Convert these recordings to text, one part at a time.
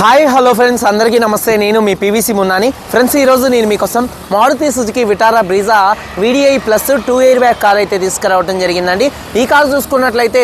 Hi hello friends, అందరికీ నమస్తే. నేను మీ పీవీసీ మున్నాని. ఫ్రెండ్స్, ఈరోజు నేను మీకోసం Maruti Suzuki Vitara Brezza VDI plus 2 airbag car అయితే తీసుకురావడం జరిగిందండి. ఈ కార్ చూసుకున్నట్లయితే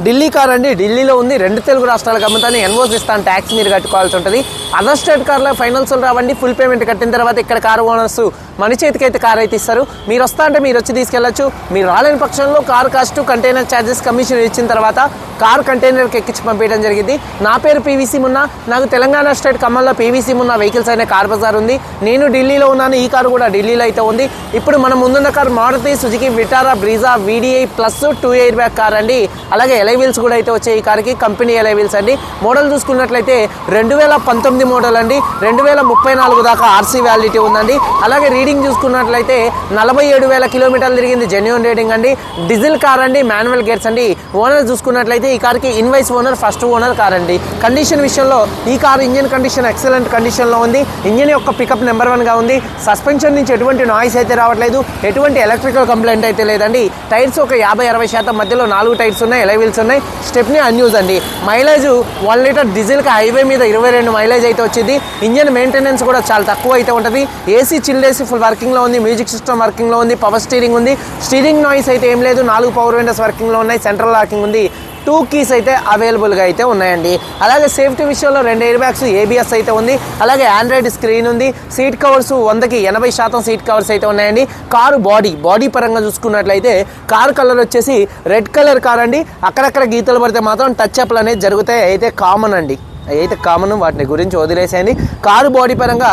ఢిల్లీ కార్ అండి. ఢిల్లీలో ఉంది. 2 తెలుగు రాష్ట్రాలకు అమ్ముతాను. ఎన్ఓసి ఇస్తాను, ట్యాక్స్ మీరు కట్టుకోవాల్సి ఉంటుంది. అదర్ స్టేట్ కార్లో ఫైనాన్స్ రావండి. ఫుల్ పేమెంట్ కట్టిన తర్వాత ఇక్కడ కారు ఓనర్స్ మన చేతికి అయితే కార్ అయితే ఇస్తారు. మీరు వస్తా అంటే మీరు వచ్చి తీసుకెళ్ళచ్చు. మీరు రాలేని పక్షంలో car cost, container charges, commission ఇచ్చిన తర్వాత కార్ కంటైనర్కి ఎక్కించి పంపించడం జరిగింది. నా పేరు పీవీసీ మున్నా. నాకు తెలంగాణ స్టేట్ ఖమ్మంలో పీవీసీ మున్నా వెహికల్స్ అనే కార్ బజార్ ఉంది. నేను ఢిల్లీలో ఉన్నాను. ఈ కారు కూడా ఢిల్లీలో అయితే ఉంది. ఇప్పుడు మనం ముందున్న car Maruti Suzuki Vitara Brezza VDI plus 2 airbag car అండి. అలాగే ఎలై వీల్స్ కూడా అయితే వచ్చాయి. ఈ కార్కి కంపెనీ ఎలై వీల్స్ అండి. మోడల్ చూసుకున్నట్లయితే 2019 మోడల్ అండి. 2034 దాకా RC వ్యాలిడిటీ ఉందండి. అలాగే రీడింగ్ చూసుకున్నట్లయితే 47,000 కిలోమీటర్లు తిరిగింది. జెన్యూన్ రేటింగ్ అండి. డీజిల్ కార్ అండి. మాన్యువల్ గేర్స్ అండి. ఓనర్ చూసుకున్నట్లయితే ఈ కార్కి invoice owner, first owner car అండి. కండిషన్ విషయంలో ఈ కార్ ఇంజిన్ కండిషన్ ఎక్సలెంట్ కండిషన్లో ఉంది. ఇంజిన్ యొక్క పికప్ నెంబర్ 1గా ఉంది. సస్పెన్షన్ నుంచి ఎటువంటి నాయిస్ అయితే రావట్లేదు. ఎటువంటి ఎలక్ట్రికల్ కంప్లైంట్ అయితే లేదండి. టైర్స్ ఒక 50-60% మధ్యలో 4 టైర్స్ ఉన్నాయి. ఎలై వీల్స్ ఉన్నాయి. స్టెప్నీ అన్యూజ్ అండి. మైలేజ్ 1 లీటర్ డీజిల్కి హైవే మీద 22 మైలేజ్ అయితే వచ్చింది. ఇంజిన్ మెయింటెనెన్స్ కూడా చాలా తక్కువ అయితే ఉంటుంది. ఏసీ చిల్డ్ ఏసీ ఫుల్ వర్కింగ్లో ఉంది. మ్యూజిక్ సిస్టమ్ వర్కింగ్లో ఉంది. పవర్ స్టీరింగ్ ఉంది. స్టీరింగ్ నాయిస్ అయితే ఏం లేదు. 4 పవర్ విండోస్ వర్కింగ్లో ఉన్నాయి. సెంట్రల్ లాకింగ్ ఉంది. 2 కీస్ అయితే అవైలబుల్గా అయితే ఉన్నాయండి. అలాగే సేఫ్టీ విషయంలో 2 ఎయిర్ బ్యాగ్స్, ABS అయితే ఉంది. అలాగే ఆండ్రాయిడ్ స్క్రీన్ ఉంది. సీట్ కవర్స్ 100కి 80% సీట్ కవర్స్ అయితే ఉన్నాయండి. కారు బాడీ పరంగా చూసుకున్నట్లయితే కారు కలర్ వచ్చేసి రెడ్ కలర్ కార్ అండి. అక్కడక్కడ గీతలు పడితే మాత్రం టచ్ అప్లు అనేది జరుగుతాయి. అయితే కామన్ అండి. అయితే కామన్, వాటిని గురించి వదిలేసేయండి. కారు బాడీ పరంగా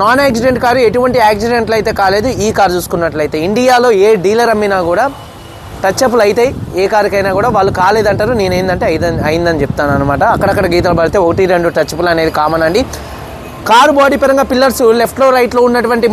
నాన్ యాక్సిడెంట్ కారు. ఎటువంటి యాక్సిడెంట్లు అయితే కాలేదు. ఈ కారు చూసుకున్నట్లయితే ఇండియాలో ఏ డీలర్ అమ్మినా కూడా టచ్అప్లు అయితే ఏ కారుకైనా కూడా వాళ్ళు కాలేదంటారు. నేను ఏంటంటే అయిందని చెప్తాను అనమాట. అక్కడక్కడ గీతలు పడితే 1-2 టచ్అప్లు అనేది కామన్ అండి. కారు బాడీ పరంగా పిల్లర్స్ లెఫ్ట్లో రైట్లో ఉన్నటువంటి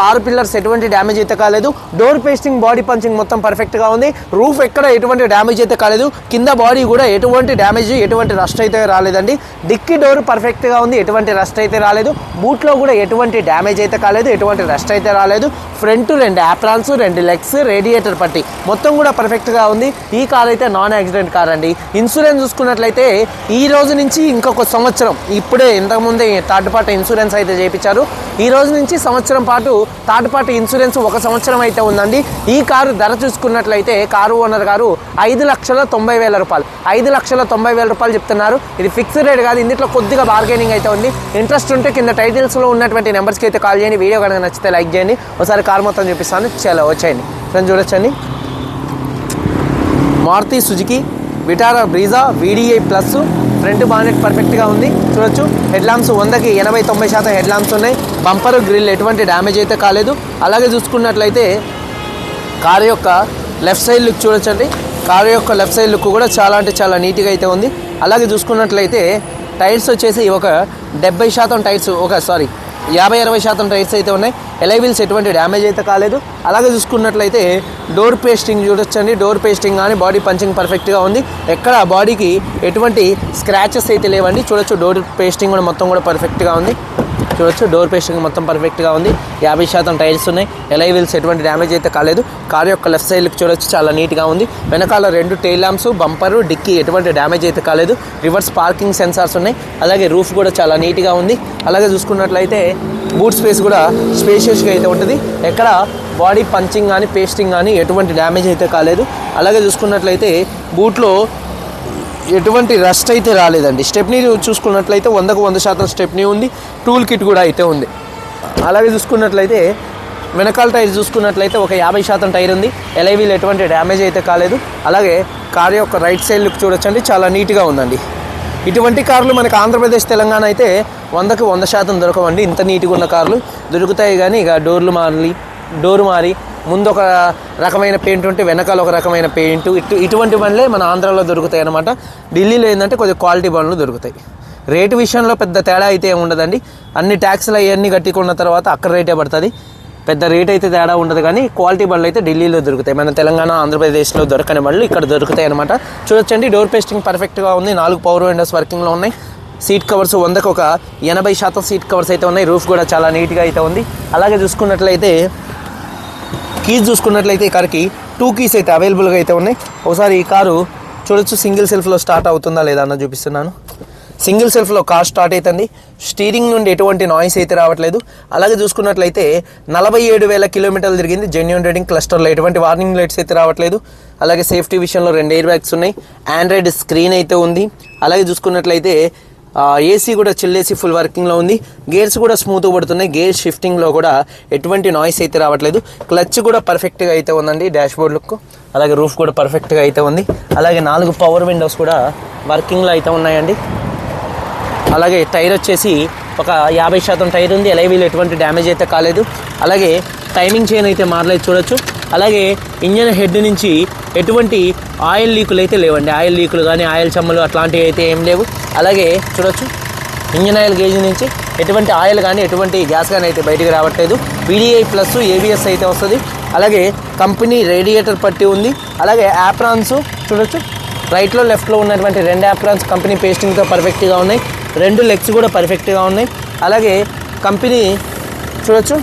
6 పిల్లర్స్ ఎటువంటి డ్యామేజ్ అయితే కాలేదు. డోర్ పేస్టింగ్, బాడీ పంచింగ్ మొత్తం పర్ఫెక్ట్గా ఉంది. రూఫ్ ఎక్కడ ఎటువంటి డ్యామేజ్ అయితే కాలేదు. కింద బాడీ కూడా ఎటువంటి డ్యామేజ్, ఎటువంటి రస్ట్ అయితే రాలేదండి. డిక్కీ డోర్ పర్ఫెక్ట్గా ఉంది. ఎటువంటి రస్ట్ అయితే రాలేదు. బూట్లో కూడా ఎటువంటి డ్యామేజ్ అయితే కాలేదు. ఎటువంటి రస్ట్ అయితే రాలేదు. ఫ్రంట్ 2 యాప్రాన్స్, 2 లెగ్స్, రేడియేటర్ పట్టి మొత్తం కూడా పర్ఫెక్ట్గా ఉంది. ఈ కార్ అయితే నాన్ యాక్సిడెంట్ కార్ అండి. ఇన్సూరెన్స్ చూసుకున్నట్లయితే ఈ రోజు నుంచి ఇంకొక సంవత్సరం, ఇప్పుడే ఇంతకుముందే థర్డ్ పార్టీ ఇన్సూరెన్స్ అయితే చేయించారు. ఈ రోజు నుంచి సంవత్సరం పాటు థర్డ్ పార్టీ ఇన్సూరెన్స్ 1 సంవత్సరం అయితే ఉందండి. ఈ కారు ధర చూసుకున్నట్లయితే కారు ఓనర్ గారు 5,90,000 రూపాయలు, 5,90,000 రూపాయలు చెప్తున్నారు. ఇది ఫిక్స్డ్ రేట్ కాదు. ఇందులో కొద్దిగా బార్గెనింగ్ అయితే ఉంది. ఇంట్రెస్ట్ ఉంటే కింద టైటిల్స్లో ఉన్నటువంటి నెంబర్స్కి అయితే కాల్ చేయండి. వీడియో కనుక నచ్చితే లైక్ చేయండి. ఒకసారి కార్ మొత్తం చూపిస్తాను. చాలా వచ్చేయండి ఫ్రెండ్స్, చూడొచ్చండి. Maruti Suzuki Vitara Brezza VDI front. Bonnet బానెట్ పర్ఫెక్ట్గా ఉంది. చూడొచ్చు. హెడ్ ల్యాంప్స్ 100కి 80-90% హెడ్ ల్యాంప్స్ ఉన్నాయి. బంపర్ గ్రిల్ ఎటువంటి డ్యామేజ్ అయితే కాలేదు. అలాగే చూసుకున్నట్లయితే కారు యొక్క లెఫ్ట్ సైడ్ లుక్ చూడొచ్చండి. కారు యొక్క లెఫ్ట్ సైడ్ లుక్ కూడా చాలా అంటే చాలా నీట్గా అయితే ఉంది. అలాగే చూసుకున్నట్లయితే టైర్స్ వచ్చేసి ఒక 70% టైర్స్, 50-60% టైర్స్ అయితే ఉన్నాయి. ఎలై వీల్స్ ఎటువంటి డ్యామేజ్ అయితే కాలేదు. అలాగే చూసుకున్నట్లయితే డోర్ పేస్టింగ్ చూడొచ్చండి. డోర్ పేస్టింగ్ కానీ బాడీ పంచింగ్ పర్ఫెక్ట్గా ఉంది. ఎక్కడ బాడీకి ఎటువంటి స్క్రాచెస్ అయితే లేవండి. చూడొచ్చు. డోర్ పేస్టింగ్ కూడా మొత్తం కూడా పర్ఫెక్ట్గా ఉంది. చూడొచ్చు. డోర్ పేస్టింగ్ మొత్తం పర్ఫెక్ట్గా ఉంది. 50% టైర్స్ ఉన్నాయి. ఎలై వీల్స్ ఎటువంటి డ్యామేజ్ అయితే కాలేదు. కారు యొక్క లెఫ్ట్ సైడ్కి చూడొచ్చు. చాలా నీట్గా ఉంది. వెనకాల 2 టెయిల్ ల్యాంప్స్, బంపరు, డిక్కీ ఎటువంటి డ్యామేజ్ అయితే కాలేదు. రివర్స్ పార్కింగ్ సెన్సార్స్ ఉన్నాయి. అలాగే రూఫ్ కూడా చాలా నీట్గా ఉంది. అలాగే చూసుకున్నట్లయితే బూట్ స్పేస్ కూడా స్పేషియస్గా అయితే ఉంటుంది. ఎక్కడ బాడీ పంచింగ్ కానీ పేస్టింగ్ కానీ ఎటువంటి డ్యామేజ్ అయితే కాలేదు. అలాగే చూసుకున్నట్లయితే బూట్లో ఎటువంటి రస్ట్ అయితే రాలేదండి. స్టెప్నీ చూసుకున్నట్లయితే 100% స్టెప్నీ ఉంది. టూల్ కిట్ కూడా అయితే ఉంది. అలాగే చూసుకున్నట్లయితే వెనకాల టైర్ చూసుకున్నట్లయితే ఒక 50% టైర్ ఉంది. ఎలై వీల్ ఎటువంటి డ్యామేజ్ అయితే కాలేదు. అలాగే కారు యొక్క రైట్ సైడ్ లుక్ చూడొచ్చండి. చాలా నీట్గా ఉందండి. ఇటువంటి కార్లు మనకి ఆంధ్రప్రదేశ్, తెలంగాణ అయితే 100కి 100% దొరకవండి. ఇంత నీట్గా ఉన్న కార్లు దొరుకుతాయి. కానీ ఇక డోర్ మారి ముందు ఒక రకమైన పెయింట్ ఉంటే వెనకాల ఒక రకమైన పెయింట్, ఇటువంటి బండ్లే మన ఆంధ్రాలో దొరుకుతాయి అన్నమాట. ఢిల్లీలో ఏంటంటే కొద్దిగా క్వాలిటీ బండ్లు దొరుకుతాయి. రేటు విషయంలో పెద్ద తేడా అయితే ఉండదండి. అన్ని ట్యాక్స్లు అవన్నీ కట్టుకున్న తర్వాత అక్కడ రేటే పడుతుంది. పెద్ద రేట్ అయితే తేడా ఉండదు. కానీ క్వాలిటీ బండ్లు అయితే ఢిల్లీలో దొరుకుతాయి. మన తెలంగాణ, ఆంధ్రప్రదేశ్లో దొరకని బండ్లు ఇక్కడ దొరుకుతాయి అనమాట. చూడొచ్చండి. డోర్ పేస్టింగ్ పర్ఫెక్ట్గా ఉంది. 4 పవర్ విండోస్ వర్కింగ్లో ఉన్నాయి. సీట్ కవర్స్ 100కి ఒక 80% సీట్ కవర్స్ అయితే ఉన్నాయి. రూఫ్ కూడా చాలా నీట్గా అయితే ఉంది. అలాగే చూసుకున్నట్లయితే కీస్ చూసుకున్నట్లయితే ఈ కార్కి 2 కీస్ అయితే అవైలబుల్గా అయితే ఉన్నాయి. ఒకసారి ఈ కారు చూడొచ్చు. సింగిల్ సెల్ఫ్లో స్టార్ట్ అవుతుందా లేదా అన్న చూపిస్తున్నాను. సింగిల్ సెల్ఫ్లో కార్ స్టార్ట్ అవుతుంది. స్టీరింగ్ నుండి ఎటువంటి నాయిస్ అయితే రావట్లేదు. అలాగే చూసుకున్నట్లయితే 47,000 కిలోమీటర్లు తిరిగింది. Genuine rating. క్లస్టర్లో ఎటువంటి వార్నింగ్ లైట్స్ అయితే రావట్లేదు. అలాగే సేఫ్టీ విషయంలో 2 ఎయిర్ బ్యాగ్స్ ఉన్నాయి. ఆండ్రాయిడ్ స్క్రీన్ అయితే ఉంది. అలాగే చూసుకున్నట్లయితే ఏసీ కూడా చిల్లేసి ఫుల్ వర్కింగ్లో ఉంది. గేర్స్ కూడా స్మూత్గా పడుతున్నాయి. గేర్ షిఫ్టింగ్లో కూడా ఎటువంటి నాయిస్ అయితే రావట్లేదు. క్లచ్ కూడా పర్ఫెక్ట్గా అయితే ఉందండి. డాష్బోర్డ్ లుక్, అలాగే రూఫ్ కూడా పర్ఫెక్ట్గా అయితే ఉంది. అలాగే 4 పవర్ విండోస్ కూడా వర్కింగ్లో అయితే ఉన్నాయండి. అలాగే టైర్ వచ్చేసి ఒక 50% టైర్ ఉంది. ఎలైవీలు ఎటువంటి డ్యామేజ్ అయితే కాలేదు. అలాగే టైమింగ్ చైన్ అయితే మారలేదు చూడొచ్చు. అలాగే ఇంజన్ హెడ్ నుంచి ఎటువంటి ఆయిల్ లీకులు అయితే లేవండి. ఆయిల్ లీకులు కానీ ఆయిల్ చమ్మలు అట్లాంటివి అయితే ఏం లేవు. అలాగే చూడొచ్చు ఇంజన్ ఆయిల్ గేజ్ నుంచి ఎటువంటి ఆయిల్ కానీ ఎటువంటి గ్యాస్ కానీ అయితే బయటికి రావట్లేదు. VDI ప్లస్ ABS అయితే వస్తుంది. అలాగే కంపెనీ రేడియేటర్ పట్టి ఉంది. అలాగే యాప్రాన్స్ చూడొచ్చు. రైట్లో లెఫ్ట్లో ఉన్నటువంటి 2 యాప్రాన్స్ కంపెనీ పేస్టింగ్తో పర్ఫెక్ట్గా ఉన్నాయి. 2 లెగ్స్ కూడా పర్ఫెక్ట్గా ఉన్నాయి. అలాగే కంపెనీ చూడొచ్చు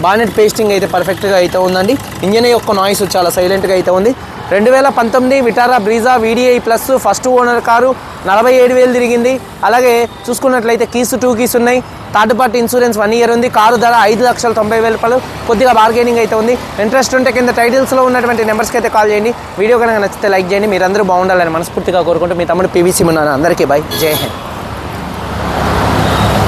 బానెట్ పేస్టింగ్ అయితే పర్ఫెక్ట్గా అయితే ఉందండి. ఇంజన్ యొక్క నాయిస్ చాలా సైలెంట్గా అయితే ఉంది. 2019 Vitara Brezza VDI plus first owner car. 47,000 తిరిగింది. అలాగే చూసుకున్నట్లయితే కీస్ 2 కీస్ ఉన్నాయి. థర్డ్ పార్టీ ఇన్సూరెన్స్ 1 ఇయర్ ఉంది. కారు ధర 5,90,000 రూపాయలు. కొద్దిగా బార్గెనింగ్ అయితే ఉంది. ఇంట్రెస్ట్ ఉంటే కింద టైటిల్స్లో ఉన్నటువంటి నెంబర్స్కి అయితే కాల్ చేయండి. వీడియో కనుక నచ్చితే లైక్ చేయండి. మీరందరూ బాగుండాలని మనస్ఫూర్తిగా కోరుకుంటూ మీ తమ్ముడు PVC మున్నాను. అందరికీ బై. జై హింద్.